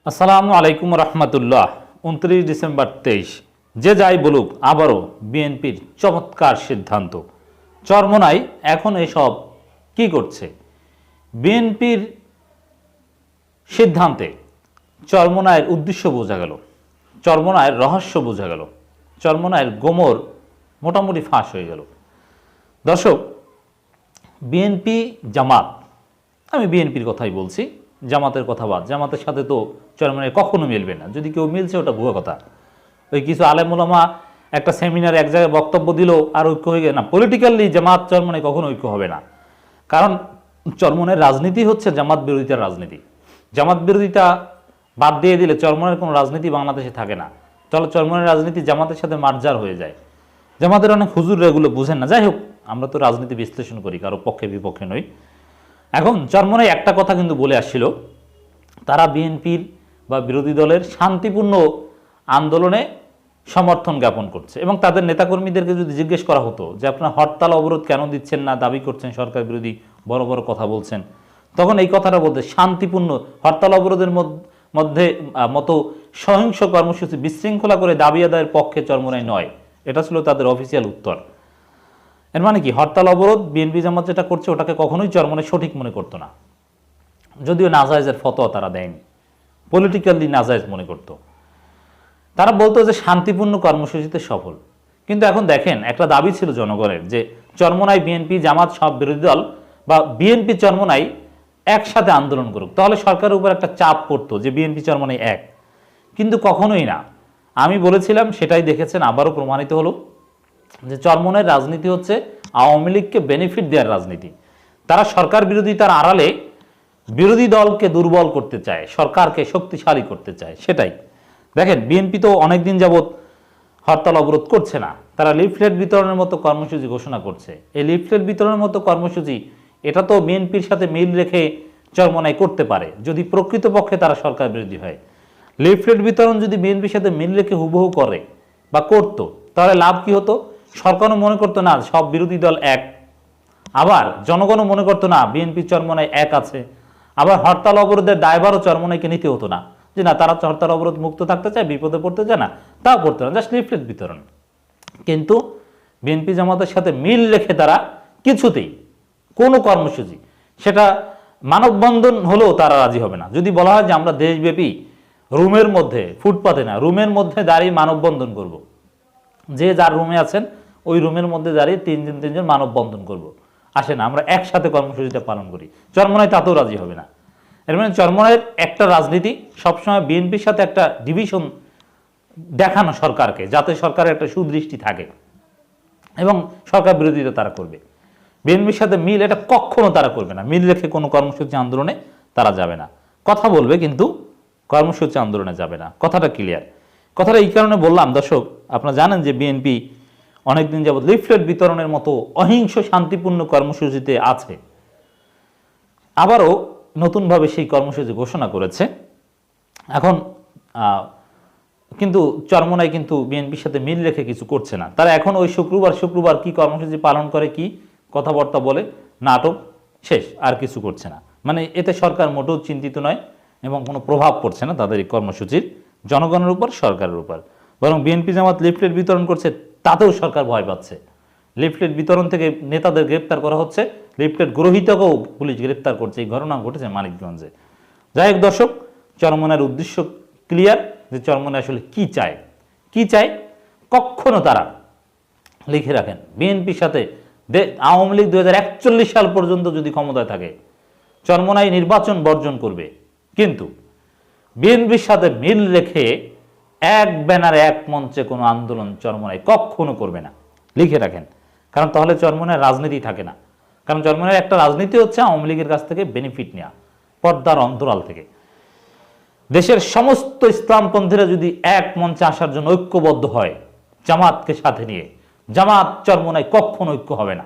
আসসালামু আলাইকুম রহমতুল্লাহ। 29 ডিসেম্বর 23। যে যাই বলুক, আবারও বিএনপির চমৎকার সিদ্ধান্ত। চরমোনাই এখন এসব কি করছে? বিএনপির সিদ্ধান্তে চরমোনাইয়ের উদ্দেশ্য বোঝা গেল, চরমোনাইয়ের রহস্য বোঝা গেল, চরমোনাইয়ের গোমর মোটামুটি ফাঁস হয়ে গেল। দর্শক, বিএনপি জামাত, আমি বিএনপির কথাই বলছি, জামাতের কথা বাদ। জামাতের সাথে তো চরমোনাই কখনো মিলবে না। যদি কেউ মিলছে ওটা ভুয়া কথা। ওই কিছু আলেম ওলামা একটা সেমিনারে এক জায়গায় বক্তব্য দিল আর ঐক্য হয়ে গেল না। পলিটিক্যালি জামাত চরমোনাই কখনো ঐক্য হবে না। কারণ চরমোনাইয়ের রাজনীতি হচ্ছে জামাত বিরোধিতার রাজনীতি। জামাত বিরোধিতা বাদ দিয়ে দিলে চরমোনাইয়ের কোনো রাজনীতি বাংলাদেশে থাকে না। চরমোনাইয়ের রাজনীতি জামাতের সাথে মার্জার হয়ে যায়। জামাতের অনেক হুজুররা এগুলো বুঝেন না। যাই হোক, আমরা তো রাজনীতি বিশ্লেষণ করি, কারো পক্ষে বিপক্ষে নই। এখন চরমোনাই একটা কথা কিন্তু বলে আসছিল, তারা বিএনপির বা বিরোধী দলের শান্তিপূর্ণ আন্দোলনে সমর্থন জ্ঞাপন করছে। এবং তাদের নেতাকর্মীদেরকে যদি জিজ্ঞেস করা হতো যে আপনারা হরতাল অবরোধ কেন দিচ্ছেন না, দাবি করছেন সরকার বিরোধী, বড় বড় কথা বলছেন, তখন এই কথাটা বলতে শান্তিপূর্ণ হরতাল অবরোধের মধ্যে মতো সহিংস কর্মসূচি বিশৃঙ্খলা করে দাবি আদায়ের পক্ষে চরমোনাই নয়। এটা ছিল তাদের অফিসিয়াল উত্তর। এর মানে কি, হরতাল অবরোধ বিএনপি জামাত যেটা করছে ওটাকে কখনোই চরমোনাই সঠিক মনে করতো না। যদিও নাজায়েজের ফতোয়া তারা দেয়নি, পলিটিক্যালি নাজায়েজ মনে করত। তারা বলতো যে শান্তিপূর্ণ কর্মসূচিতে সফল। কিন্তু এখন দেখেন, একটা দাবি ছিল জনগণের যে চরমোনাই বিএনপি জামাত সব বিরোধী দল বা বিএনপি চরমোনাই একসাথে আন্দোলন করুক, তাহলে সরকারের উপর একটা চাপ পড়তো যে বিএনপি চরমোনাই এক। কিন্তু কখনোই না। আমি বলেছিলাম, সেটাই দেখেছেন, আবারও প্রমাণিত হলো যে চরমোনাইয়ের রাজনীতি হচ্ছে আওয়ামী লীগকে বেনিফিট দেওয়ার রাজনীতি। তারা সরকার বিরোধিতার আড়ালে বিরোধী দলকে দুর্বল করতে চায়, সরকারকে শক্তিশালী করতে চায়। সেটাই দেখেন, বিএনপি তো অনেকদিন যাবৎ হরতাল অবরোধ করছে না, তারা লিফলেট বিতরণের মতো কর্মসূচি ঘোষণা করছে। এই লিফলেট বিতরণের মতো কর্মসূচি, এটা তো বিএনপির সাথে মিল রেখে চরমোনাই করতে পারে যদি প্রকৃতপক্ষে তারা সরকার বিরোধী হয়। লিফলেট বিতরণ যদি বিএনপির সাথে মিল রেখে হুবহু করে বা করতো, তাহলে লাভ কি হতো? সরকারও মনে করতো না সব বিরোধী দল এক, আবার জনগণও মনে করতো না বিএনপি চরমোনাই এক আছে। আবার হরতাল অবরোধের দায়ভারও চরমোনাইকে নিতে হতো না, যে না তারা হরতাল অবরোধ মুক্ত থাকতে চায়, বিপদে পড়তে চায় না, তাও করতো না, জাস্ট লিফলেট বিতরণ। কিন্তু বিএনপি জামাতের সাথে মিল রেখে তারা কিছুতেই কোনো কর্মসূচি, সেটা মানববন্ধন হলেও তারা রাজি হবে না। যদি বলা হয় যে আমরা দেশব্যাপী রুমের মধ্যে, ফুটপাতে না, রুমের মধ্যে দাঁড়িয়ে মানববন্ধন করব, যে যার রুমে আছেন ওই রুমের মধ্যে দাঁড়িয়ে তিনজন মানববন্ধন করব, আসে না আমরা একসাথে কর্মসূচিটা পালন করি, চরমোনাই তাতেও রাজি হবে না। এর মানে চরমোনাইয়ের একটা রাজনীতি সবসময় বিএনপির সাথে একটা ডিভিশন দেখানো সরকারকে, যাতে সরকারের একটা সুদৃষ্টি থাকে এবং সরকার বিরোধিতা তারা করবে। বিএনপির সাথে মিল, এটা কখনো তারা করবে না। মিল রেখে কোনো কর্মসূচি আন্দোলনে তারা যাবে না। কথা বলবে কিন্তু কর্মসূচি আন্দোলনে যাবে না। কথাটা ক্লিয়ার। কথাটা এই কারণে বললাম, দর্শক আপনারা জানেন যে বিএনপি অনেকদিন যাবৎ লিফলেট বিতরণের মতো অহিংস শান্তিপূর্ণ কর্মসূচিতে আছে। আবারও নতুনভাবে সেই কর্মসূচি ঘোষণা করেছে। এখন কিন্তু চরমোনাই কিন্তু বিএনপির সাথে মিল রেখে কিছু করছে না। তারা এখন ওই শুক্রবার কি কর্মসূচি পালন করে, কি কথাবার্তা বলে, নাটক, শেষ, আর কিছু করছে না। মানে এতে সরকার মোটেও চিন্তিত নয় এবং কোনো প্রভাব পড়ছে না তাদের এই কর্মসূচির জনগণের উপর, সরকারের উপর। বরং বিএনপি জামাত লিফলেট বিতরণ করছে, তাতেও সরকার ভয় পাচ্ছে। লিফলেট বিতরণ থেকে নেতাদের গ্রেপ্তার করা হচ্ছে, লিফলেট গ্রহীতাকেও পুলিশ গ্রেপ্তার করছে। এই ঘটনা ঘটেছে মানিকগঞ্জে। যাই হোক দর্শক, চরমোনাইয়ের উদ্দেশ্য ক্লিয়ার, যে চরমোনাই আসলে কি চায় কখনো তারা লিখে রাখেন। বিএনপির সাথে আওয়ামী লীগ 2041 সাল পর্যন্ত যদি ক্ষমতায় থাকে, চরমোনাই নির্বাচন বর্জন করবে, কিন্তু বিএনপির সাথে মিল রেখে এক ব্যানারে এক মঞ্চে কোনো আন্দোলন চরমোনাই কখনো করবে না। লিখে রাখেন। কারণ তাহলে চরমোনাইয়ের রাজনীতি থাকে না। কারণ চরমোনাইয়ের একটা রাজনীতি হচ্ছে আওয়ামী লীগের কাছ থেকে বেনিফিট নেওয়া, পর্দার অন্তরাল থেকে। দেশের সমস্ত ইসলামপন্থীরা যদি এক মঞ্চে আসার জন্য ঐক্যবদ্ধ হয় জামাতকে সাথে নিয়ে, জামাত চরমোনাই কখনো ঐক্য হবে না,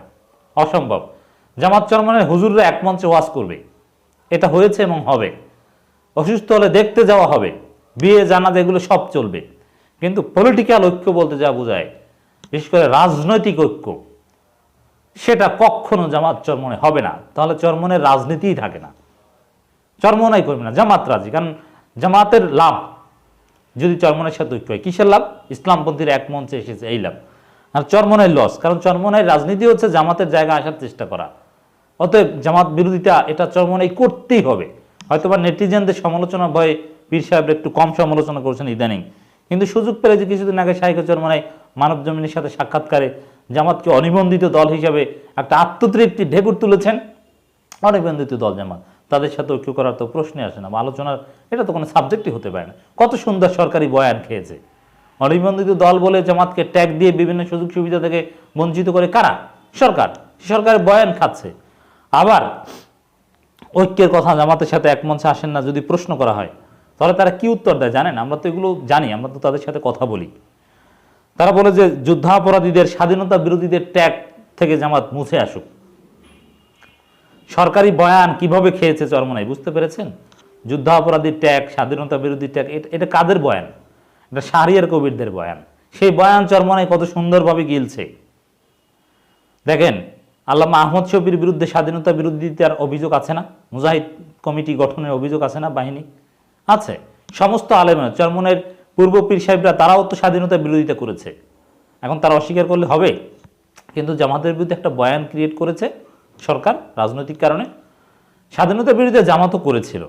অসম্ভব। জামাত চরমোনাই হুজুররা এক মঞ্চে ওয়াজ করবে, এটা হয়েছে এবং হবে। অসুস্থ হলে দেখতে যাওয়া হবে, বিয়ে জানাজা এগুলো সব চলবে। কিন্তু পলিটিক্যাল ঐক্য বলতে যা বোঝায়, বিশেষ করে রাজনৈতিক ঐক্য, সেটা কখনো জামাত চরমোনাই হবে না। তাহলে চরমোনাইয়ের রাজনীতিই থাকে না, চরমোনাই করবে না, জামাত রাজি। কারণ জামাতের লাভ যদি চরমনাইয়ের সাথে ঐক্য হয়। কিসের লাভ? ইসলামপন্থীর এক মঞ্চে এসেছে, এই লাভ। আর চরমনাইয়ের লস, কারণ চরমনাইয়ের রাজনীতি হচ্ছে জামাতের জায়গা আসার চেষ্টা করা। অতএব জামাত বিরোধিতা এটা চরমনাই করতেই হবে। হয়তোবা নেটিজেনদের সমালোচনা ভয়ে পীর সাহেব একটু কম সমালোচনা করছেন ইদানিং, কিন্তু সুযোগ পেলে যে কিছুদিন আগে শাইখ চরমনাই মানব জমিনের সাথে সাক্ষাৎকারে জামাতকে অনিবন্ধিত দল হিসাবে একটা আত্মতৃপ্তি ঢেকুর তুলেছেন। অনিবন্ধিত দল জামাত, তাদের সাথে ঐক্য করার তো প্রশ্নই আসে না, আলোচনার এটা তো কোনো সাবজেক্টই হতে পারে না। কত সুন্দর সরকারি বয়ান খেয়েছে। অনিবন্ধিত দল বলে জামাতকে ট্যাগ দিয়ে বিভিন্ন সুযোগ সুবিধা থেকে বঞ্চিত করে কারা? সরকার। সরকারের বয়ান খাচ্ছে। আবার ঐক্যের কথা জামাতের সাথে এক মঞ্চে আসেন না যদি প্রশ্ন করা হয়, তাহলে তারা কি উত্তর দেয় জানেন? আমরা তো এগুলো জানি, আমরা তো তাদের সাথে কথা বলি। তারা বলে যে যুদ্ধাপরাধীদের, স্বাধীনতা বিরোধীদের ট্যাগ থেকে জামাত মুছে আসুক। সরকারি বয়ান কিভাবে খেয়েছে চরমনাই, বুঝতে পেরেছেন? যুদ্ধাপরাধীর ট্যাগ, স্বাধীনতা বিরোধী ট্যাগ, এটা কাদের বয়ান? এটা শাহরিয়ার কবিরদের বয়ান। সেই বয়ান চরমনাই কত সুন্দরভাবে গিলছে। দেখেন, আল্লামা আহমদ শফির বিরুদ্ধে স্বাধীনতা বিরোধিতার অভিযোগ আছে না? মুজাহিদ কমিটি গঠনের অভিযোগ আছে না? বাহিনী আছে। সমস্ত আলেমা চরমনের পূর্ব পীর সাহেবরা তারাও তো স্বাধীনতা বিরোধিতা করেছে। এখন তারা অস্বীকার করলে হবে? কিন্তু জামাতের বিরুদ্ধে একটা বয়ান ক্রিয়েট করেছে সরকার রাজনৈতিক কারণে। স্বাধীনতা বিরোধিতা জামাতও করেছিল,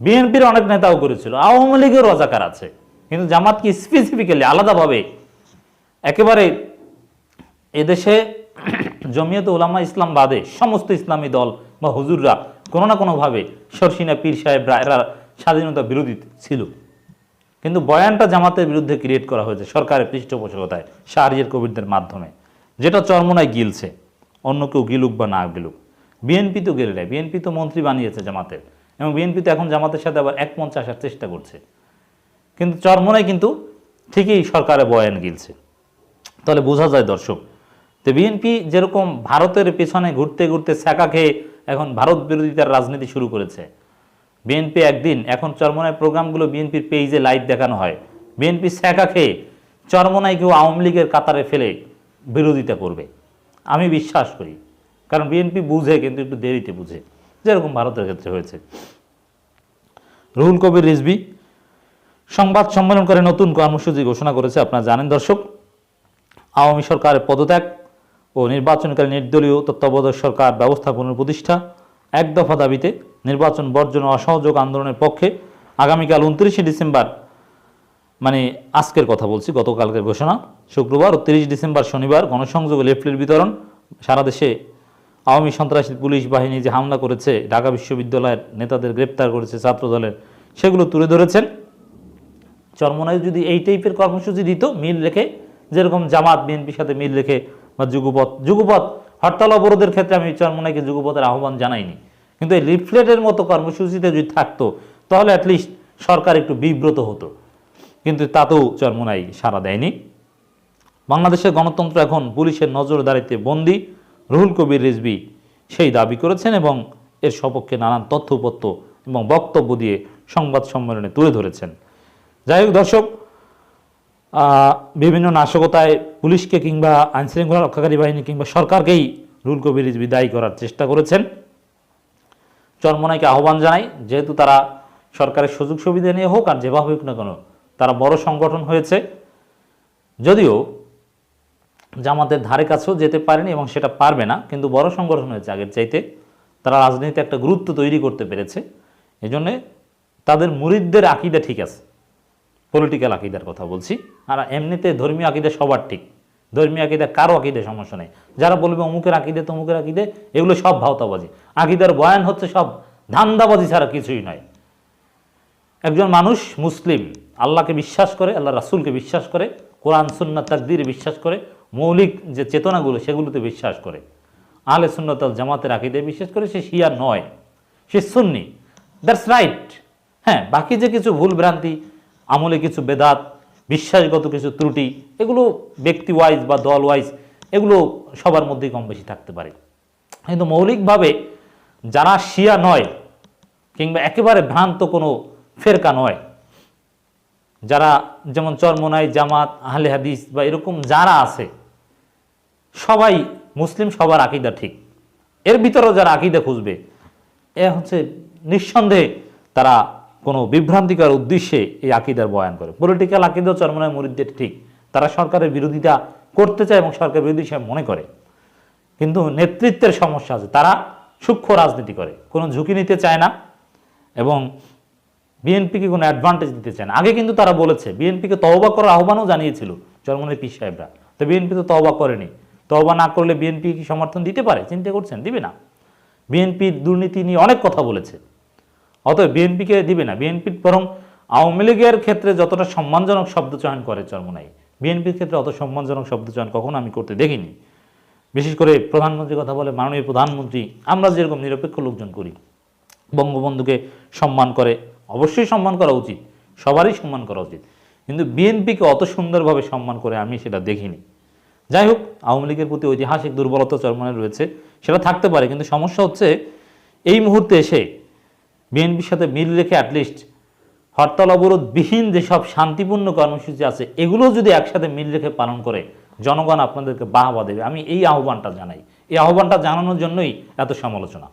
বিএনপির অনেক নেতাও করেছিল, আওয়ামী লীগের রাজাকার আছে, কিন্তু জামাত কি স্পেসিফিক্যালি আলাদাভাবে একেবারে এদেশে জমিয়তে উলামা ইসলাম বাদে সমস্ত ইসলামী দল বা হুজুররা কোনো না কোনোভাবে শর্ষিনা পীর সাহেবরা এরা স্বাধীনতা বিরোধী ছিল, কিন্তু বয়ানটা জামাতের বিরুদ্ধে ক্রিয়েট করা হয়েছে সরকারের পৃষ্ঠপোষকতায় শাহরিয়ার কবিরদের মাধ্যমে, যেটা চরমনায় গিলছে। অন্য কেউ গিলুক বা না গিলুক, বিএনপি তো গেলে নেয়, বিএনপি তো মন্ত্রী বানিয়েছে জামাতের, এবং বিএনপি তো এখন জামাতের সাথে আবার এক মঞ্চে আসার চেষ্টা করছে, কিন্তু চরমনায় কিন্তু ঠিকই সরকারের বয়ান গিলছে। তাহলে বোঝা যায় দর্শক, তো বিএনপি যেরকম ভারতের পেছনে ঘুরতে ঘুরতে ছ্যাঁকা খেয়ে এখন ভারত বিরোধিতার রাজনীতি শুরু করেছে। বিএনপি একদিন এখন চরমনায় প্রোগ্রামগুলো বিএনপির পেজে লাইভ দেখানো হয়, বিএনপি ছ্যাঁকা খেয়ে চরমনায় কেউ আওয়ামী লীগের কাতারে ফেলে বিরোধিতা করবে, আমি বিশ্বাস করি। কারণ বিএনপি বুঝে, কিন্তু একটু দেরিতে বুঝে, যেরকম ভারতের ক্ষেত্রে হয়েছে। রুহুল কবির রিজভী সংবাদ সম্মেলন করে নতুন কর্মসূচি ঘোষণা করেছে। আপনারা জানেন দর্শক, আওয়ামী সরকারের পদত্যাগ ও নির্বাচনকালে নির্দলীয় তত্ত্বাবধায়ক সরকার ব্যবস্থা পুনঃপ্রতিষ্ঠা, এক দফা দাবিতে নির্বাচন বর্জন ও অসহযোগ আন্দোলনের পক্ষে আগামীকাল 29শে ডিসেম্বর, মানে আজকের কথা বলছি, গতকালকের ঘোষণা, শুক্রবার ও 30 ডিসেম্বর শনিবার গণসংযোগ লিফলেট বিতরণ। সারা দেশে আওয়ামী সন্ত্রাসী পুলিশ বাহিনী যে হামলা করেছে, ঢাকা বিশ্ববিদ্যালয়ের নেতাদের গ্রেপ্তার করেছে ছাত্রদলের, সেগুলো তুলে ধরেছেন। চরমনায় যদি এই টাইপের কর্মসূচি দিত মিল রেখে, যেরকম জামাত বিএনপির সাথে মিল রেখে, বা যুগপথ হরতাল অবরোধের ক্ষেত্রে আমি চরমনাইকে যুগপথের আহ্বান জানাইনি, কিন্তু এই লিফলেটের মতো কর্মসূচিতে যদি থাকতো তাহলে অ্যাটলিস্ট সরকার একটু বিব্রত হতো, কিন্তু তাতেও চরমনাই সাড়া দেয়নি। বাংলাদেশের গণতন্ত্র এখন পুলিশের নজরদারিতে বন্দী, রুহুল কবির রিজভী সেই দাবি করেছেন এবং এর সপক্ষে নানান তথ্যপত্র এবং বক্তব্য দিয়ে সংবাদ সম্মেলনে তুলে ধরেছেন। যাই হোক দর্শক, বিভিন্ন নাশকতায় পুলিশকে কিংবা আইনশৃঙ্খলা রক্ষাকারী বাহিনী কিংবা সরকারকেই রুহুল কবির রিজভী দায়ী করার চেষ্টা করেছেন। চরমনাইকে আহ্বান জানাই, যেহেতু তারা সরকারের সুযোগ সুবিধা নিয়ে হোক আর যেভাবে হোক না কেন তারা বড় সংগঠন হয়েছে, যদিও জামাতের ধারে কাছেও যেতে পারেনি এবং সেটা পারবে না, কিন্তু বড় সংগঠন হয়েছে আগের চাইতে, তারা রাজনীতিতে একটা গুরুত্ব তৈরি করতে পেরেছে। এই জন্যে তাদের মুরিদদের আকিদা ঠিক আছে, পলিটিক্যাল আকিদার কথা বলছি, আর এমনিতে ধর্মীয় আকিদা সবার ঠিক, ধর্মীয় আকিদা কারো আকিদা সমস্যা নেই। যারা বলবে অমুকের আকিদে তমুকের আকিদে, এগুলো সব ভাওতাবাজি। আকিদার বয়ান হচ্ছে সব ধান্দাবাজি ছাড়া কিছুই নয়। একজন মানুষ মুসলিম, আল্লাহকে বিশ্বাস করে, আল্লাহ রাসূলকে বিশ্বাস করে, কোরআন সুন্নাহ তাকদীরে বিশ্বাস করে, মৌলিক যে চেতনাগুলো সেগুলোতে বিশ্বাস করে, আহলে সুন্নাত ওয়াল জামাতের আকীদায় বিশ্বাস করে, সে শিয়া নয়, সে সুন্নি। That's right. হ্যাঁ, বাকি যে কিছু ভুল ভ্রান্তি, আমলে কিছু বেদাত, বিশ্বাসগত কিছু ত্রুটি, এগুলো ব্যক্তি ওয়াইজ বা দল ওয়াইজ এগুলো সবার মধ্যেই কম বেশি থাকতে পারে, কিন্তু মৌলিকভাবে যারা শিয়া নয় কিংবা একেবারে ভ্রান্ত কোনো ফেরকা নয়, যারা যেমন চরমনাই, জামাত, আহলে হাদিস বা এরকম যারা আছে, সবাই মুসলিম, সবার আকীদা ঠিক। এর ভিতরেও যারা আকীদা খুঁজবে, এ হচ্ছে নিঃসন্দেহে তারা কোনো বিভ্রান্তিকর উদ্দেশ্যে এই আকিদার বয়ান করে। পলিটিক্যাল আকিদা চরমনায় মুরিদদের ঠিক, তারা সরকারের বিরোধিতা করতে চায় এবং সরকার বিরোধী হিসেবে মনে করে, কিন্তু নেতৃত্বের সমস্যা আছে, তারা সূক্ষ্ম রাজনীতি করে, কোনো ঝুঁকি নিতে চায় না এবং বিএনপিকে কোনো অ্যাডভান্টেজ দিতে চায় না। আগে কিন্তু তারা বলেছে, বিএনপিকে তওবা করার আহ্বানও জানিয়েছিল চরমনায় পীর সাহেবরা, তো বিএনপি তো তওবা করেনি। তওবা না করলে বিএনপি কি সমর্থন দিতে পারে? চিন্তা করছেন, দিবে না। বিএনপির দুর্নীতি নিয়ে অনেক কথা বলেছে, অতএব বিএনপিকে দিবে না। বিএনপি বরং আওয়ামী লীগের ক্ষেত্রে যতটা সম্মানজনক শব্দ চয়ন করে চরমনাই, বিএনপির ক্ষেত্রে অত সম্মানজনক শব্দ চয়ন কখনো আমি করতে দেখিনি। বিশেষ করে প্রধানমন্ত্রীর কথা বলে, মাননীয় প্রধানমন্ত্রী, আমরা যেরকম নিরপেক্ষ লোকজন করি, বঙ্গবন্ধুকে সম্মান করে, অবশ্যই সম্মান করা উচিত, সবারই সম্মান করা উচিত, কিন্তু বিএনপিকে অত সুন্দরভাবে সম্মান করে আমি সেটা দেখিনি। যাই হোক, আওয়ামী লীগের প্রতি ঐতিহাসিক দুর্বলতা চরমনায় রয়েছে, সেটা থাকতে পারে, কিন্তু সমস্যা হচ্ছে এই মুহূর্তে এসে বিএনপির সাথে মিল রেখে অ্যাটলিস্ট হরতাল অবরোধবিহীন যেসব শান্তিপূর্ণ কর্মসূচি আছে এগুলো যদি একসাথে মিল রেখে পালন করে, জনগণ আপনাদেরকে বাহবা দেবে। আমি এই আহ্বানটা জানাই, এই আহ্বানটা জানানোর জন্যই এত সমালোচনা।